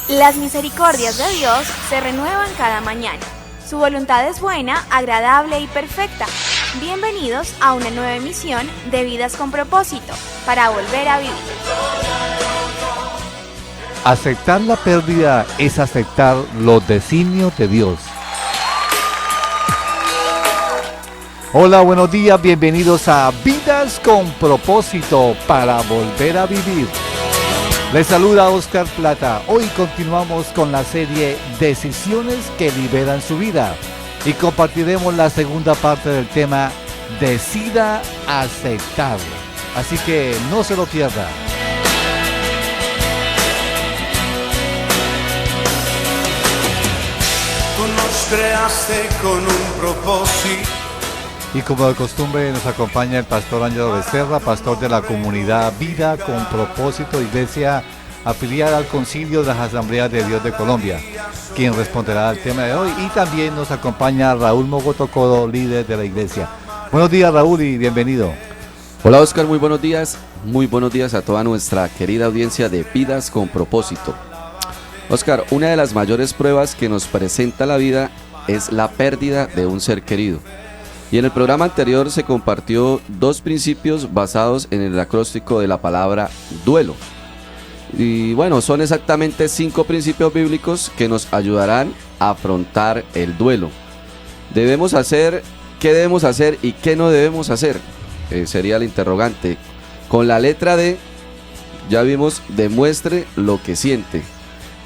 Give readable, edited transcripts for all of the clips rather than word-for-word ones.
Las misericordias de Dios se renuevan cada mañana. Su voluntad es buena, agradable y perfecta. Bienvenidos a una nueva emisión de Vidas con Propósito, para volver a vivir. Aceptar la pérdida es aceptar los designios de Dios. Hola, buenos días, bienvenidos a Vidas con Propósito, para volver a vivir. Les saluda Oscar Plata. Hoy continuamos con la serie Decisiones que liberan su vida y compartiremos la segunda parte del tema Decida aceptar. Así que no se lo pierda. Tú nos creaste con un propósito. Y como de costumbre nos acompaña el pastor Ángelo Becerra, pastor de la comunidad Vida con Propósito, iglesia afiliada al Concilio de las Asambleas de Dios de Colombia, quien responderá al tema de hoy. Y también nos acompaña Raúl Mogotocodo, líder de la iglesia. Buenos días, Raúl, y bienvenido. Hola, Oscar, muy buenos días a toda nuestra querida audiencia de Vidas con Propósito. Oscar, una de las mayores pruebas que nos presenta la vida es la pérdida de un ser querido. Y en el programa anterior se compartió dos principios basados en el acróstico de la palabra duelo. Y bueno, son exactamente 5 principios bíblicos que nos ayudarán a afrontar el duelo. ¿Qué debemos hacer y qué no debemos hacer? Sería el interrogante. Con la letra D, ya vimos, demuestre lo que siente,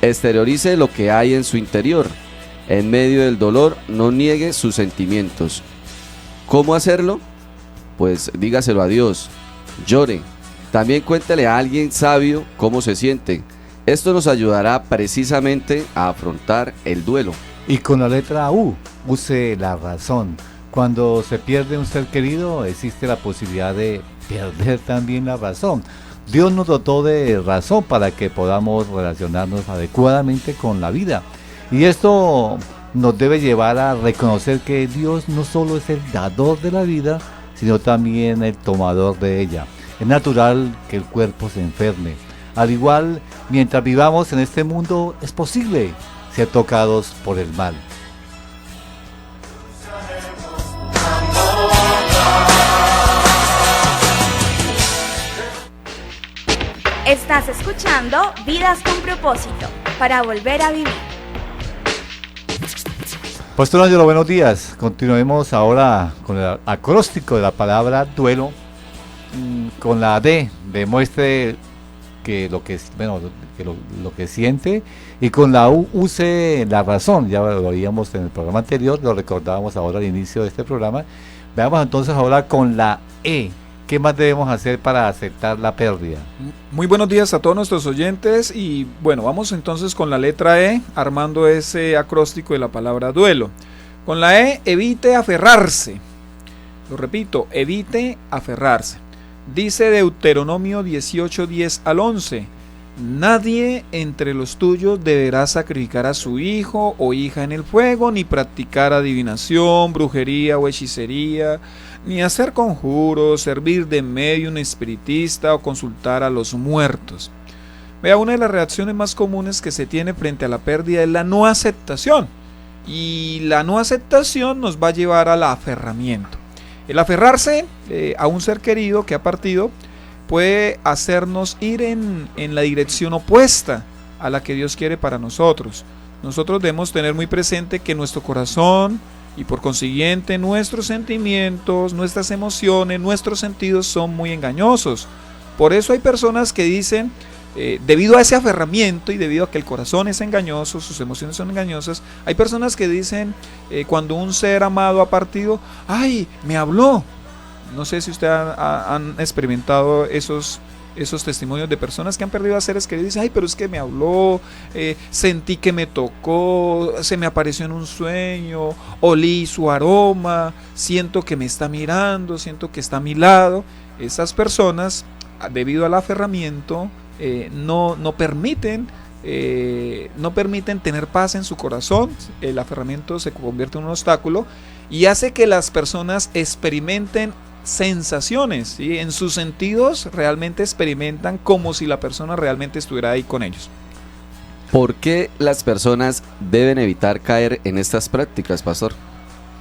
exteriorice lo que hay en su interior. En medio del dolor, no niegue sus sentimientos. ¿Cómo hacerlo? Pues dígaselo a Dios, llore. También cuéntale a alguien sabio cómo se siente. Esto nos ayudará precisamente a afrontar el duelo. Y con la letra U, use la razón. Cuando se pierde un ser querido, existe la posibilidad de perder también la razón. Dios nos dotó de razón para que podamos relacionarnos adecuadamente con la vida. Y esto nos debe llevar a reconocer que Dios no solo es el dador de la vida, sino también el tomador de ella. Es natural que el cuerpo se enferme. Al igual, mientras vivamos en este mundo, es posible ser tocados por el mal. Estás escuchando Vidas con Propósito, para volver a vivir. Pastor Ángelo, buenos días. Continuemos ahora con el acróstico de la palabra duelo. Con la D, demuestre que lo que siente, y con la U, use la razón. Ya lo oíamos en el programa anterior, lo recordábamos ahora al inicio de este programa. Veamos entonces ahora con la E. ¿Qué más debemos hacer para aceptar la pérdida? Muy buenos días a todos nuestros oyentes, y bueno, vamos entonces con la letra E, armando ese acróstico de la palabra duelo. Con la E, evite aferrarse. Lo repito, evite aferrarse. Dice Deuteronomio 18, 10 al 11: nadie entre los tuyos deberá sacrificar a su hijo o hija en el fuego, ni practicar adivinación, brujería o hechicería, ni hacer conjuros, servir de medium espiritista o consultar a los muertos. Vea, una de las reacciones más comunes que se tiene frente a la pérdida es la no aceptación. Y la no aceptación nos va a llevar al aferramiento. El aferrarse a un ser querido que ha partido puede hacernos ir en la dirección opuesta a la que Dios quiere para nosotros. Nosotros debemos tener muy presente que nuestro corazón, y por consiguiente nuestros sentimientos, nuestras emociones, nuestros sentidos son muy engañosos. Por eso hay personas que dicen, debido a ese aferramiento y debido a que el corazón es engañoso, sus emociones son engañosas, hay personas que dicen, cuando un ser amado ha partido, ¡ay, me habló! No sé si ustedes han experimentado esos testimonios de personas que han perdido a seres queridos. Dicen, ¡ay, pero es que me habló! Sentí que me tocó, se me apareció en un sueño, olí su aroma, siento que me está mirando, siento que está a mi lado. Esas personas, debido al aferramiento, no permiten tener paz en su corazón. El aferramiento se convierte en un obstáculo y hace que las personas experimenten sensaciones, ¿sí? En sus sentidos realmente experimentan como si la persona realmente estuviera ahí con ellos. ¿Por qué las personas deben evitar caer en estas prácticas, pastor?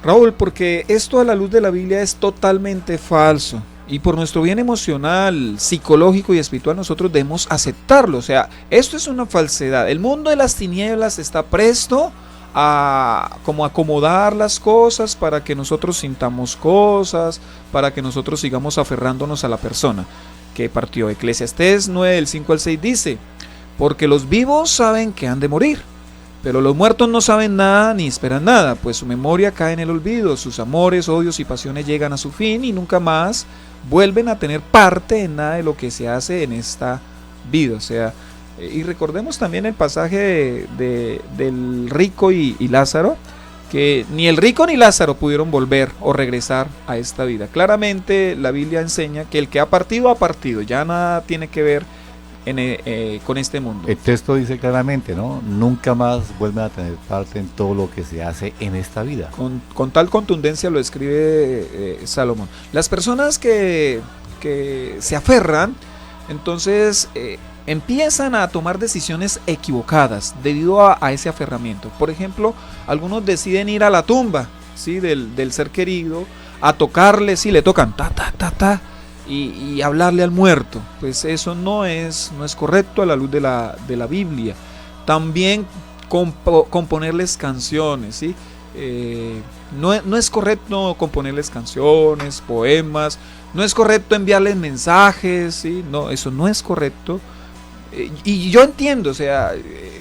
Raúl, porque esto a la luz de la Biblia es totalmente falso. Y por nuestro bien emocional, psicológico y espiritual nosotros debemos aceptarlo. O sea, esto es una falsedad. El mundo de las tinieblas está presto a como acomodar las cosas para que nosotros sintamos cosas, para que nosotros sigamos aferrándonos a la persona que partió. Eclesiastés 9, del 5 al 6 dice: porque los vivos saben que han de morir, pero los muertos no saben nada ni esperan nada, pues su memoria cae en el olvido, sus amores, odios y pasiones llegan a su fin y nunca más vuelven a tener parte en nada de lo que se hace en esta vida. O sea, y recordemos también el pasaje del rico y Lázaro, que ni el rico ni Lázaro pudieron volver o regresar a esta vida. Claramente la Biblia enseña que el que ha partido, ya nada tiene que ver con este mundo. El texto dice claramente, ¿no? Nunca más vuelven a tener parte en todo lo que se hace en esta vida. Con tal contundencia lo escribe Salomón. Las personas que se aferran, entonces empiezan a tomar decisiones equivocadas debido a ese aferramiento. Por ejemplo, algunos deciden ir a la tumba, ¿sí? del ser querido, a tocarle, sí, le tocan y hablarle al muerto. Pues eso no es correcto a la luz de la Biblia. También componerles canciones, ¿sí? No es correcto componerles canciones, poemas, no es correcto enviarles mensajes, ¿sí? No, eso no es correcto. Y yo entiendo, o sea,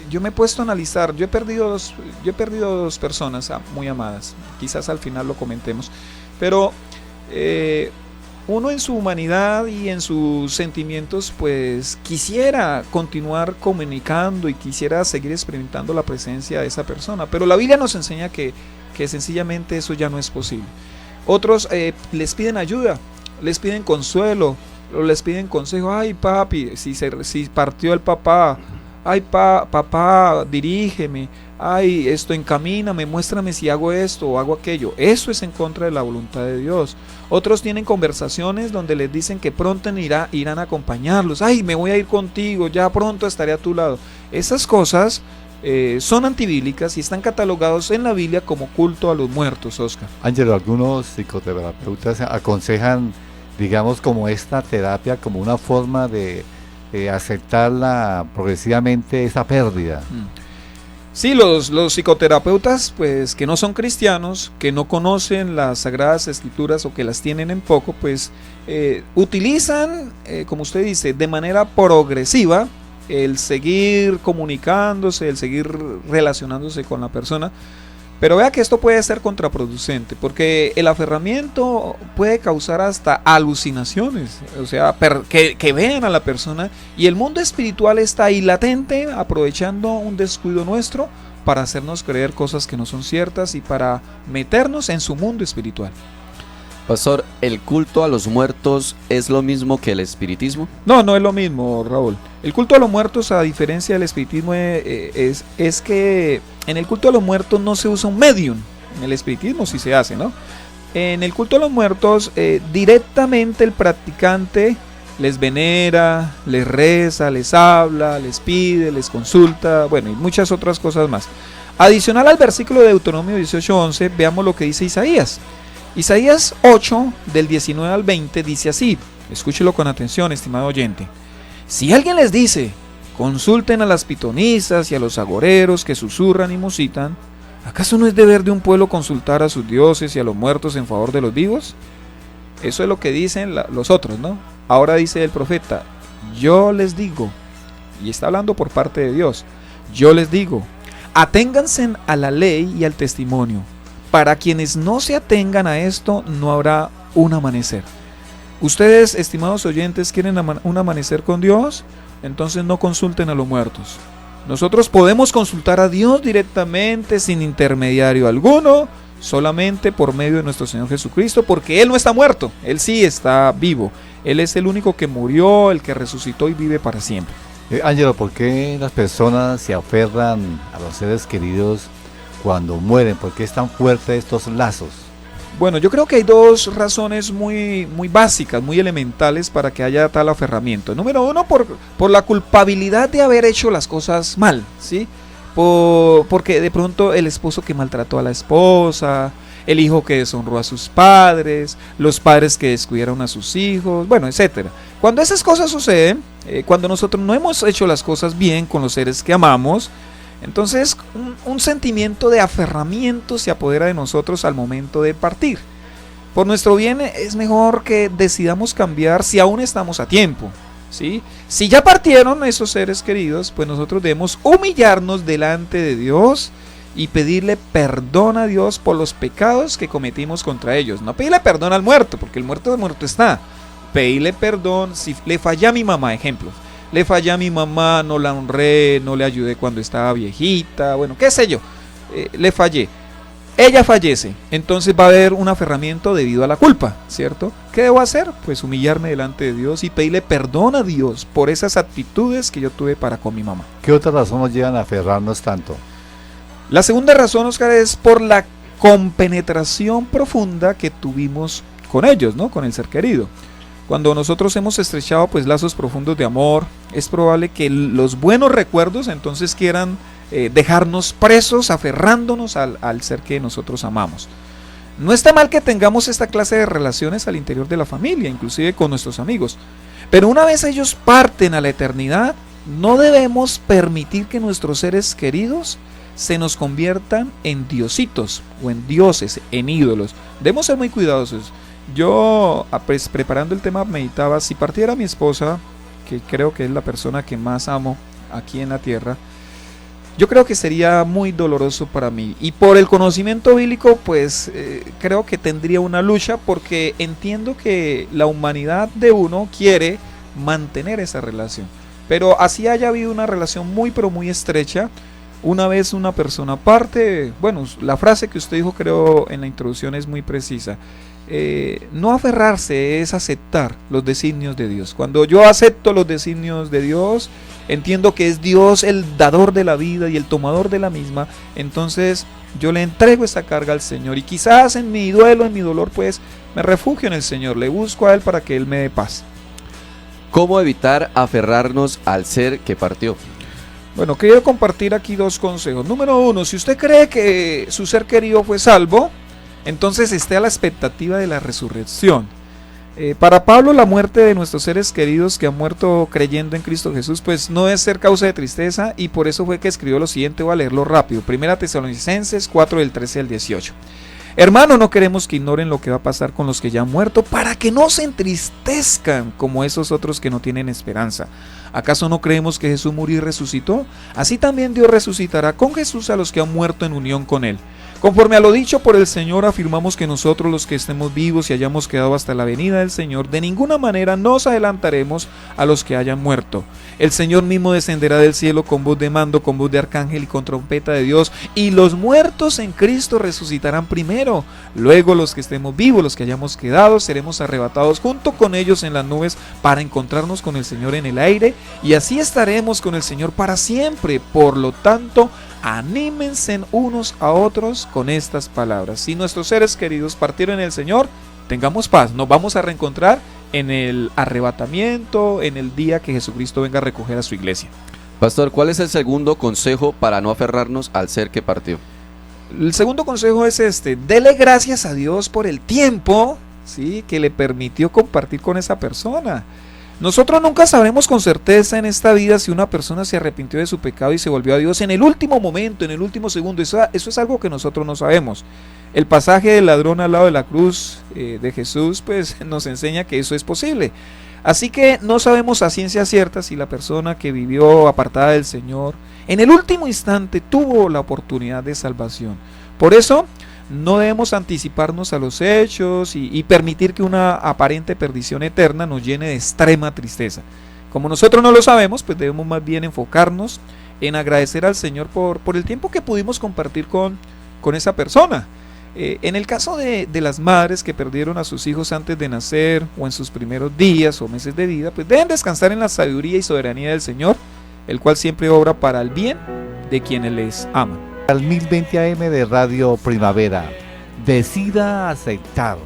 yo me he puesto a analizar, yo he perdido dos personas muy amadas, quizás al final lo comentemos, pero uno en su humanidad y en sus sentimientos pues quisiera continuar comunicando y quisiera seguir experimentando la presencia de esa persona, pero la Biblia nos enseña que sencillamente eso ya no es posible. Otros les piden ayuda, les piden consuelo, o les piden consejo. Ay papi, si partió el papá, ay papá, dirígeme, ay esto, encamíname, muéstrame si hago esto o hago aquello. Eso es en contra de la voluntad de Dios. Otros tienen conversaciones donde les dicen que pronto irán a acompañarlos. Ay, me voy a ir contigo, ya pronto estaré a tu lado. Esas cosas son antibíblicas y están catalogados en la Biblia como culto a los muertos, Oscar. Ángelo, algunos psicoterapeutas aconsejan, digamos, como esta terapia como una forma de aceptarla progresivamente, esa pérdida. Sí, los psicoterapeutas, pues que no son cristianos, que no conocen las Sagradas Escrituras o que las tienen en poco, pues utilizan, como usted dice, de manera progresiva el seguir comunicándose, el seguir relacionándose con la persona. Pero vea que esto puede ser contraproducente, porque el aferramiento puede causar hasta alucinaciones, o sea, que vean a la persona, y el mundo espiritual está ahí latente, aprovechando un descuido nuestro para hacernos creer cosas que no son ciertas y para meternos en su mundo espiritual. Pastor, ¿el culto a los muertos es lo mismo que el espiritismo? No, no es lo mismo, Raúl. El culto a los muertos, a diferencia del espiritismo, es que en el culto a los muertos no se usa un medium. En el espiritismo sí se hace, ¿no? En el culto a los muertos, directamente el practicante les venera, les reza, les habla, les pide, les consulta, bueno, y muchas otras cosas más. Adicional al versículo de Deuteronomio 18:11, veamos lo que dice Isaías. Isaías 8, del 19 al 20, dice así, escúchelo con atención, estimado oyente. Si alguien les dice, consulten a las pitonisas y a los agoreros que susurran y musitan, ¿acaso no es deber de un pueblo consultar a sus dioses y a los muertos en favor de los vivos? Eso es lo que dicen los otros, ¿no? Ahora dice el profeta, yo les digo, y está hablando por parte de Dios, yo les digo, aténganse a la ley y al testimonio. Para quienes no se atengan a esto, no habrá un amanecer. Ustedes, estimados oyentes, ¿quieren un amanecer con Dios? Entonces no consulten a los muertos. Nosotros podemos consultar a Dios directamente, sin intermediario alguno, solamente por medio de nuestro Señor Jesucristo, porque Él no está muerto, Él sí está vivo. Él es el único que murió, el que resucitó y vive para siempre. Ángelo, ¿por qué las personas se aferran a los seres queridos cuando mueren? ¿Por qué es tan fuerte estos lazos? Bueno, yo creo que hay dos razones muy básicas, muy elementales para que haya tal aferramiento. Número uno, por la culpabilidad de haber hecho las cosas mal, ¿sí? Porque de pronto el esposo que maltrató a la esposa, el hijo que deshonró a sus padres, los padres que descuidaron a sus hijos, bueno, etcétera. Cuando esas cosas suceden, cuando nosotros no hemos hecho las cosas bien con los seres que amamos, entonces un sentimiento de aferramiento se apodera de nosotros al momento de partir. Por nuestro bien es mejor que decidamos cambiar si aún estamos a tiempo, ¿sí? Si ya partieron esos seres queridos, pues nosotros debemos humillarnos delante de Dios y pedirle perdón a Dios por los pecados que cometimos contra ellos. No pedirle perdón al muerto, porque el muerto está. Pedirle perdón si le fallé a mi mamá, ejemplo. Le fallé a mi mamá, no la honré, no le ayudé cuando estaba viejita, bueno, qué sé yo, le fallé. Ella fallece, entonces va a haber un aferramiento debido a la culpa, ¿cierto? ¿Qué debo hacer? Pues humillarme delante de Dios y pedirle perdón a Dios por esas actitudes que yo tuve para con mi mamá. ¿Qué otra razón nos llevan a aferrarnos tanto? La segunda razón, Oscar, es por la compenetración profunda que tuvimos con ellos, ¿no? Con el ser querido. Cuando nosotros hemos estrechado pues lazos profundos de amor, es probable que los buenos recuerdos entonces quieran dejarnos presos, aferrándonos al ser que nosotros amamos. No está mal que tengamos esta clase de relaciones al interior de la familia, inclusive con nuestros amigos, pero una vez ellos parten a la eternidad, no debemos permitir que nuestros seres queridos se nos conviertan en diositos o en dioses, en ídolos. Debemos ser muy cuidadosos. Yo, pues, preparando el tema, meditaba, si partiera mi esposa, que creo que es la persona que más amo aquí en la tierra, yo creo que sería muy doloroso para mí. Y por el conocimiento bíblico, pues creo que tendría una lucha, porque entiendo que la humanidad de uno quiere mantener esa relación. Pero así haya habido una relación muy, pero muy estrecha, una vez una persona parte, bueno, la frase que usted dijo creo en la introducción es muy precisa. No aferrarse es aceptar los designios de Dios. Cuando yo acepto los designios de Dios, entiendo que es Dios el dador de la vida y el tomador de la misma, entonces yo le entrego esa carga al Señor y quizás en mi duelo, en mi dolor, pues me refugio en el Señor, le busco a Él para que Él me dé paz. ¿Cómo evitar aferrarnos al ser que partió? Bueno, quiero compartir aquí dos consejos. Número uno, si usted cree que su ser querido fue salvo, entonces esté a la expectativa de la resurrección. Para Pablo, la muerte de nuestros seres queridos que han muerto creyendo en Cristo Jesús, pues no es ser causa de tristeza, y por eso fue que escribió lo siguiente. Voy a leerlo rápido. 1 Tesalonicenses 4 del 13 al 18. Hermano, no queremos que ignoren lo que va a pasar con los que ya han muerto, para que no se entristezcan como esos otros que no tienen esperanza. ¿Acaso no creemos que Jesús murió y resucitó? Así también Dios resucitará con Jesús a los que han muerto en unión con Él. Conforme a lo dicho por el Señor, afirmamos que nosotros, los que estemos vivos y hayamos quedado hasta la venida del Señor, de ninguna manera nos adelantaremos a los que hayan muerto. El Señor mismo descenderá del cielo con voz de mando, con voz de arcángel y con trompeta de Dios, y los muertos en Cristo resucitarán primero. Luego los que estemos vivos, los que hayamos quedado, seremos arrebatados junto con ellos en las nubes para encontrarnos con el Señor en el aire, y así estaremos con el Señor para siempre. Por lo tanto, anímense unos a otros con estas palabras. Si nuestros seres queridos partieron en el Señor, tengamos paz. Nos vamos a reencontrar en el arrebatamiento, en el día que Jesucristo venga a recoger a su iglesia. Pastor, ¿cuál es el segundo consejo para no aferrarnos al ser que partió? El segundo consejo es este: dele gracias a Dios por el tiempo, ¿sí?, que le permitió compartir con esa persona. Nosotros nunca sabremos con certeza en esta vida si una persona se arrepintió de su pecado y se volvió a Dios en el último momento, en el último segundo. Eso es algo que nosotros no sabemos. El pasaje del ladrón al lado de la cruz de Jesús pues nos enseña que eso es posible. Así que no sabemos a ciencia cierta si la persona que vivió apartada del Señor en el último instante tuvo la oportunidad de salvación. Por eso no debemos anticiparnos a los hechos y permitir que una aparente perdición eterna nos llene de extrema tristeza. Como nosotros no lo sabemos, pues debemos más bien enfocarnos en agradecer al Señor por el tiempo que pudimos compartir con esa persona. En el caso de las madres que perdieron a sus hijos antes de nacer o en sus primeros días o meses de vida, pues deben descansar en la sabiduría y soberanía del Señor, el cual siempre obra para el bien de quienes les aman. Al 1020 AM de Radio Primavera, decida aceptar.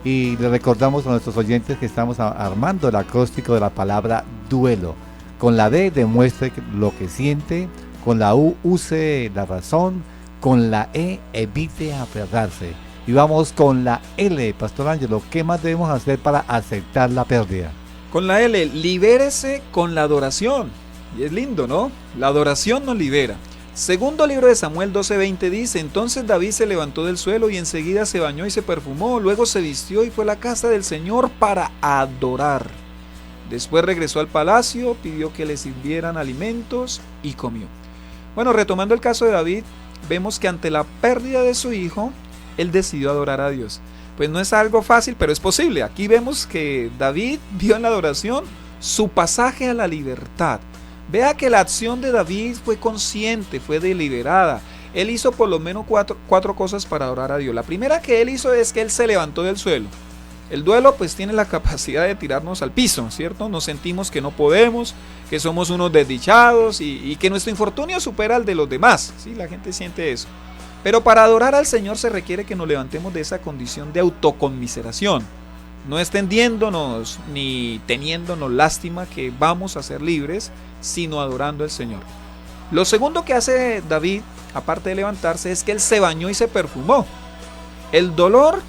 Y le recordamos a nuestros oyentes que estamos armando el acróstico de la palabra duelo. Con la D demuestre lo que siente, con la U use la razón, con la E evite aferrarse. Y vamos con la L, Pastor Ángelo, ¿qué más debemos hacer para aceptar la pérdida? Con la L, libérese con la adoración. Y es lindo, ¿no? La adoración nos libera. Segundo libro de Samuel 12:20 dice: entonces David se levantó del suelo y enseguida se bañó y se perfumó, luego se vistió y fue a la casa del Señor para adorar. Después regresó al palacio, pidió que le sirvieran alimentos y comió. Bueno, retomando el caso de David, vemos que ante la pérdida de su hijo, él decidió adorar a Dios. Pues no es algo fácil, pero es posible. Aquí vemos que David vio en la adoración su pasaje a la libertad. Vea que la acción de David fue consciente, fue deliberada. Él hizo por lo menos cuatro cosas para adorar a Dios. La primera que él hizo es que él se levantó del suelo. El duelo pues tiene la capacidad de tirarnos al piso, ¿cierto? Nos sentimos que no podemos, que somos unos desdichados y que nuestro infortunio supera al de los demás. ¿Sí? La gente siente eso. Pero para adorar al Señor se requiere que nos levantemos de esa condición de autoconmiseración. No extendiéndonos ni teniéndonos lástima que vamos a ser libres, sino adorando al Señor. Lo segundo que hace David, aparte de levantarse, es que él se bañó y se perfumó. El dolor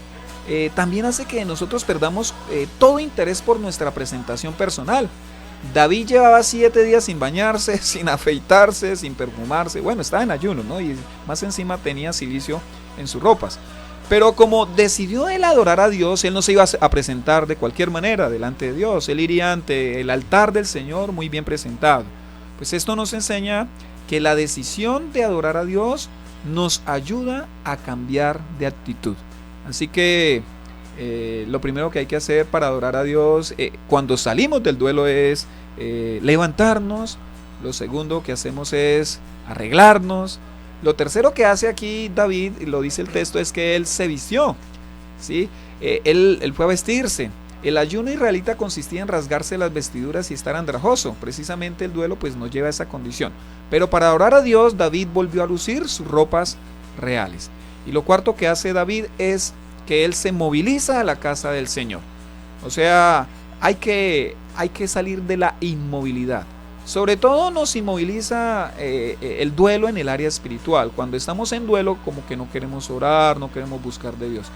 también hace que nosotros perdamos todo interés por nuestra presentación personal. David llevaba 7 días sin bañarse, sin afeitarse, sin perfumarse. Bueno, estaba en ayuno, ¿no? Y más encima tenía silicio en sus ropas. Pero como decidió él adorar a Dios, él no se iba a presentar de cualquier manera delante de Dios. Él iría ante el altar del Señor muy bien presentado. Pues esto nos enseña que la decisión de adorar a Dios nos ayuda a cambiar de actitud. Así que lo primero que hay que hacer para adorar a Dios cuando salimos del duelo es levantarnos. Lo segundo que hacemos es arreglarnos. Lo tercero que hace aquí David, y lo dice el texto, es que él se vistió, ¿sí? Él fue a vestirse. El ayuno israelita consistía en rasgarse las vestiduras y estar andrajoso. Precisamente el duelo pues nos lleva a esa condición. Pero para adorar a Dios, David volvió a lucir sus ropas reales. Y lo cuarto que hace David es que él se moviliza a la casa del Señor. O sea, hay que salir de la inmovilidad. Sobre todo nos inmoviliza el duelo en el área espiritual. Cuando estamos en duelo, como que no queremos orar, no queremos buscar de Dios.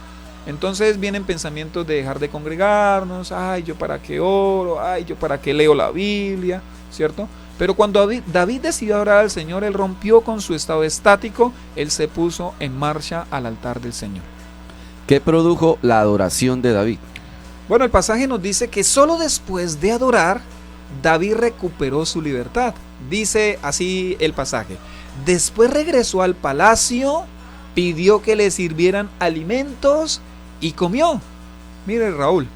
Entonces vienen pensamientos de dejar de congregarnos. Ay, yo para qué oro, ay, yo para qué leo la Biblia, ¿cierto? Pero cuando David decidió adorar al Señor, él rompió con su estado estático, él se puso en marcha al altar del Señor. ¿Qué produjo la adoración de David? Bueno, el pasaje nos dice que solo después de adorar, David recuperó su libertad. Dice así el pasaje: después regresó al palacio, pidió que le sirvieran alimentos y comió. Mire, Raúl,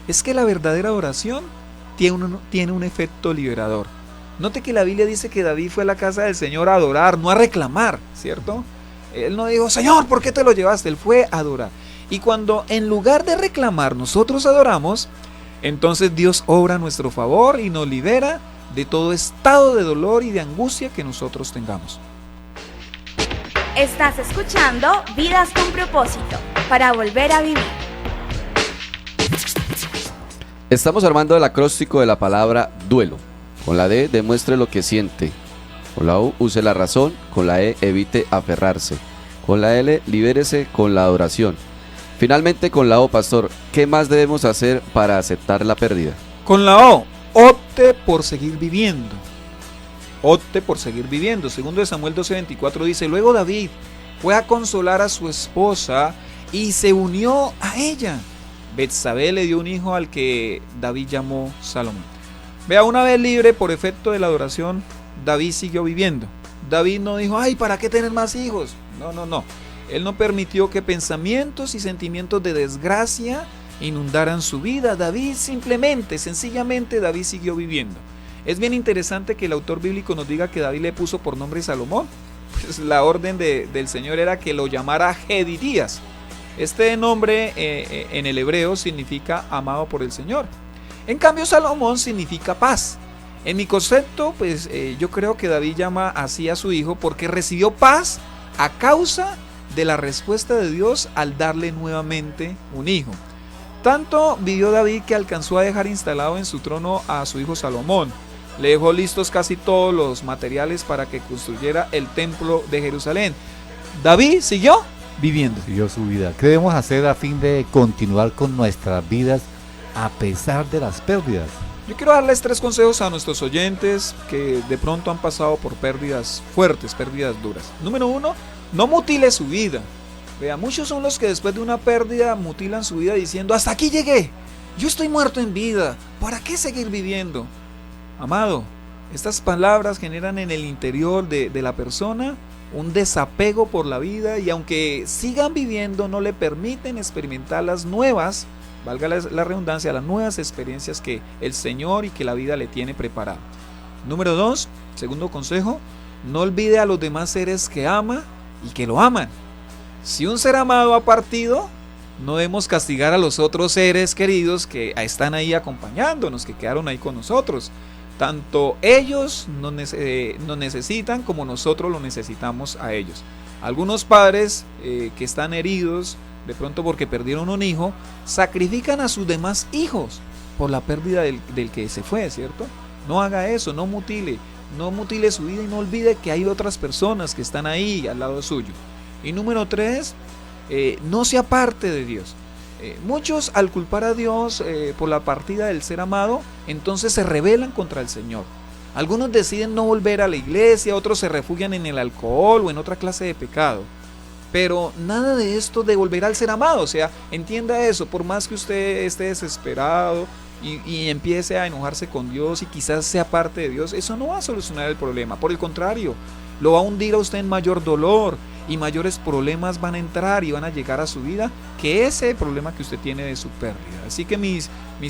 es que la verdadera adoración tiene un efecto liberador. Note que la Biblia dice que David fue a la casa del Señor a adorar, no a reclamar, ¿cierto? Él no dijo: Señor, ¿por qué te lo llevaste? Él fue a adorar. Y cuando en lugar de reclamar nosotros adoramos, entonces Dios obra a nuestro favor y nos libera de todo estado de dolor y de angustia que nosotros tengamos. Estás escuchando Vidas con Propósito, para volver a vivir. Estamos armando el acróstico de la palabra duelo. Con la D demuestre lo que siente. Con la U use la razón. Con la E evite aferrarse. Con la L libérese con la adoración. Finalmente con la O, pastor, ¿qué más debemos hacer para aceptar la pérdida? Con la O, opte por seguir viviendo. Opte por seguir viviendo. Segundo de Samuel 12:24 dice: luego David fue a consolar a su esposa y se unió a ella. Betsabé le dio un hijo al que David llamó Salomón. Vea, una vez libre por efecto de la adoración, David siguió viviendo. David no dijo: ay, ¿para qué tener más hijos? No. Él no permitió que pensamientos y sentimientos de desgracia inundaran su vida. David sencillamente David siguió viviendo. Es bien interesante que el autor bíblico nos diga que David le puso por nombre Salomón. Pues la orden del Señor era que lo llamara Jedidías. Este nombre en el hebreo significa amado por el Señor. En cambio, Salomón significa paz. En mi concepto, pues yo creo que David llama así a su hijo porque recibió paz a causa de la respuesta de Dios al darle nuevamente un hijo. Tanto vivió David que alcanzó a dejar instalado en su trono a su hijo Salomón. Le dejó listos casi todos los materiales para que construyera el templo de Jerusalén. David siguió viviendo. Siguió su vida. ¿Qué debemos hacer a fin de continuar con nuestras vidas a pesar de las pérdidas? Yo quiero darles 3 consejos a nuestros oyentes que de pronto han pasado por pérdidas fuertes, pérdidas duras. Número 1, no mutile su vida. Vea, muchos son los que después de una pérdida mutilan su vida diciendo: hasta aquí llegué, yo estoy muerto en vida, ¿para qué seguir viviendo? Amado, estas palabras generan en el interior de la persona un desapego por la vida, y aunque sigan viviendo no le permiten experimentar las nuevas, valga la redundancia, las nuevas experiencias que el Señor y que la vida le tiene preparado. Número 2, segundo consejo, no olvide a los demás seres que ama y que lo aman. Si un ser amado ha partido, no debemos castigar a los otros seres queridos que están ahí acompañándonos, que quedaron ahí con nosotros. Tanto ellos nos necesitan como nosotros lo necesitamos a ellos. Algunos padres que están heridos, de pronto porque perdieron un hijo, sacrifican a sus demás hijos por la pérdida del que se fue, ¿cierto? No haga eso, no mutile su vida y no olvide que hay otras personas que están ahí al lado suyo. Y número 3, no se aparte de Dios. Muchos al culpar a Dios por la partida del ser amado, entonces se rebelan contra el Señor. Algunos deciden no volver a la iglesia, otros se refugian en el alcohol o en otra clase de pecado. Pero nada de esto de volver al ser amado, o sea, entienda eso, por más que usted esté desesperado y empiece a enojarse con Dios y quizás sea parte de Dios, eso no va a solucionar el problema, por el contrario, lo va a hundir a usted en mayor dolor y mayores problemas van a entrar y van a llegar a su vida que ese problema que usted tiene de su pérdida. Así que mis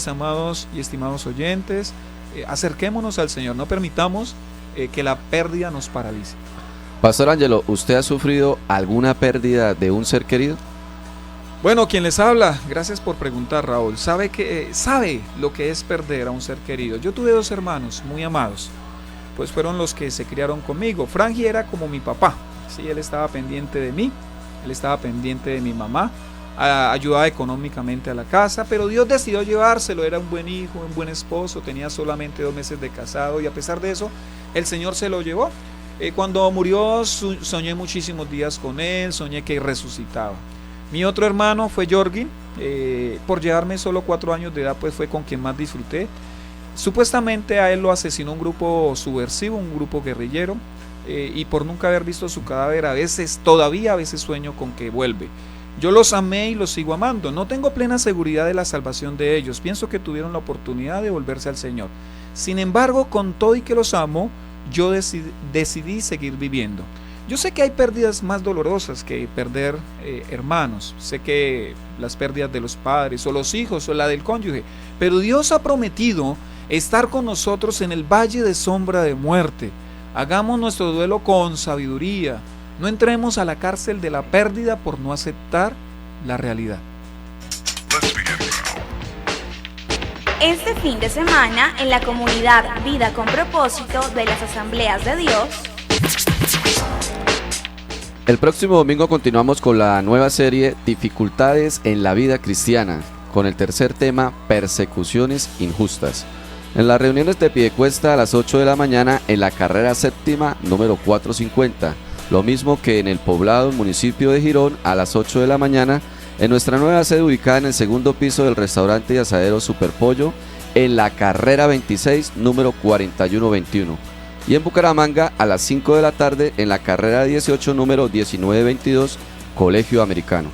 amados y estimados oyentes, acerquémonos al Señor, no permitamos que la pérdida nos paralice. Pastor Ángelo, ¿usted ha sufrido alguna pérdida de un ser querido? Bueno, quien les habla, gracias por preguntar, Raúl, sabe lo que es perder a un ser querido. Yo tuve 2 hermanos muy amados, pues fueron los que se criaron conmigo. Franji era como mi papá, sí, él estaba pendiente de mí, él estaba pendiente de mi mamá, ayudaba económicamente a la casa, pero Dios decidió llevárselo. Era un buen hijo, un buen esposo, tenía solamente 2 meses de casado y a pesar de eso, el Señor se lo llevó. Cuando murió soñé muchísimos días con él, soñé que resucitaba. Mi otro hermano fue Jorgin, por llevarme solo 4 años de edad, pues fue con quien más disfruté. Supuestamente a él lo asesinó un grupo subversivo, un grupo guerrillero, y por nunca haber visto su cadáver, todavía a veces sueño con que vuelve. Yo los amé y los sigo amando. No tengo plena seguridad de la salvación de ellos. Pienso que tuvieron la oportunidad de volverse al Señor. Sin embargo, con todo y que los amo, yo decidí seguir viviendo. Yo sé que hay pérdidas más dolorosas que perder hermanos. Sé que las pérdidas de los padres o los hijos o la del cónyuge. Pero Dios ha prometido estar con nosotros en el valle de sombra de muerte. Hagamos nuestro duelo con sabiduría. No entremos a la cárcel de la pérdida por no aceptar la realidad. Este fin de semana, en la comunidad Vida con Propósito de las Asambleas de Dios. El próximo domingo continuamos con la nueva serie Dificultades en la vida cristiana, con el tercer tema, Persecuciones injustas. En las reuniones de Piedecuesta a las 8 de la mañana en la carrera séptima número 450. Lo mismo que en el poblado municipio de Girón a las 8 de la mañana en nuestra nueva sede ubicada en el segundo piso del restaurante y asadero Superpollo en la carrera 26 número 4121 y en Bucaramanga a las 5 de la tarde en la carrera 18 número 1922 Colegio Americano.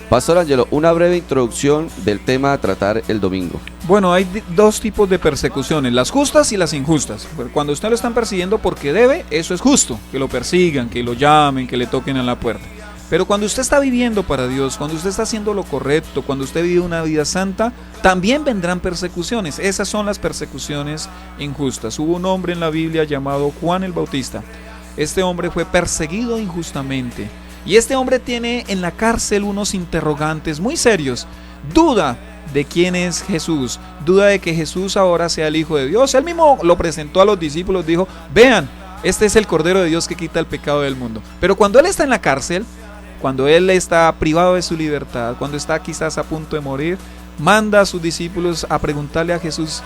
Pastor Ángelo, una breve introducción del tema a tratar el domingo. Bueno, hay 2 tipos de persecuciones, las justas y las injustas. Cuando usted lo están persiguiendo porque debe, eso es justo, que lo persigan, que lo llamen, que le toquen a la puerta. Pero cuando usted está viviendo para Dios, cuando usted está haciendo lo correcto, cuando usted vive una vida santa, también vendrán persecuciones. Esas son las persecuciones injustas. Hubo un hombre en la Biblia llamado Juan el Bautista. Este hombre fue perseguido injustamente. Y este hombre tiene en la cárcel unos interrogantes muy serios. Duda de quién es Jesús, duda de que Jesús ahora sea el Hijo de Dios. Él mismo lo presentó a los discípulos, dijo, vean, este es el Cordero de Dios que quita el pecado del mundo. Pero cuando él está en la cárcel, cuando él está privado de su libertad, cuando está quizás a punto de morir, manda a sus discípulos a preguntarle a Jesús,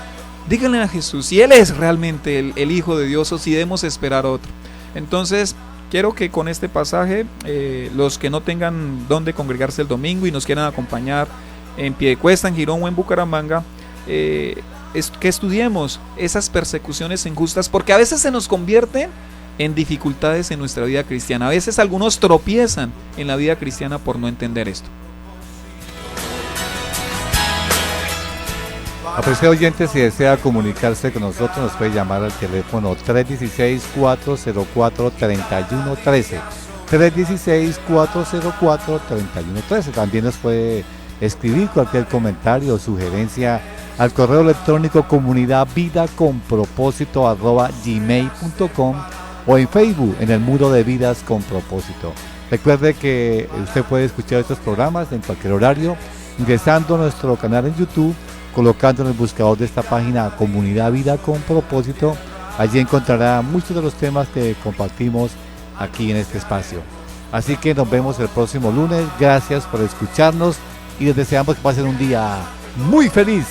díganle a Jesús si él es realmente el Hijo de Dios o si debemos esperar otro. Entonces quiero que con este pasaje los que no tengan dónde congregarse el domingo y nos quieran acompañar en Piedecuesta, en Girón o en Bucaramanga, que estudiemos esas persecuciones injustas, porque a veces se nos convierten en dificultades en nuestra vida cristiana. A veces algunos tropiezan en la vida cristiana por no entender esto. Apreciado oyente, si desea comunicarse con nosotros, nos puede llamar al teléfono 316-404-3113. 316-404-3113. También nos puede escribir cualquier comentario o sugerencia al correo electrónico comunidadvidaconpropósito@gmail.com o en Facebook en el muro de Vidas con Propósito. Recuerde que usted puede escuchar estos programas en cualquier horario ingresando a nuestro canal en YouTube, colocando en el buscador de esta página Comunidad Vida con Propósito. Allí encontrará muchos de los temas que compartimos aquí en este espacio. Así que nos vemos el próximo lunes. Gracias por escucharnos y les deseamos que pasen un día muy feliz.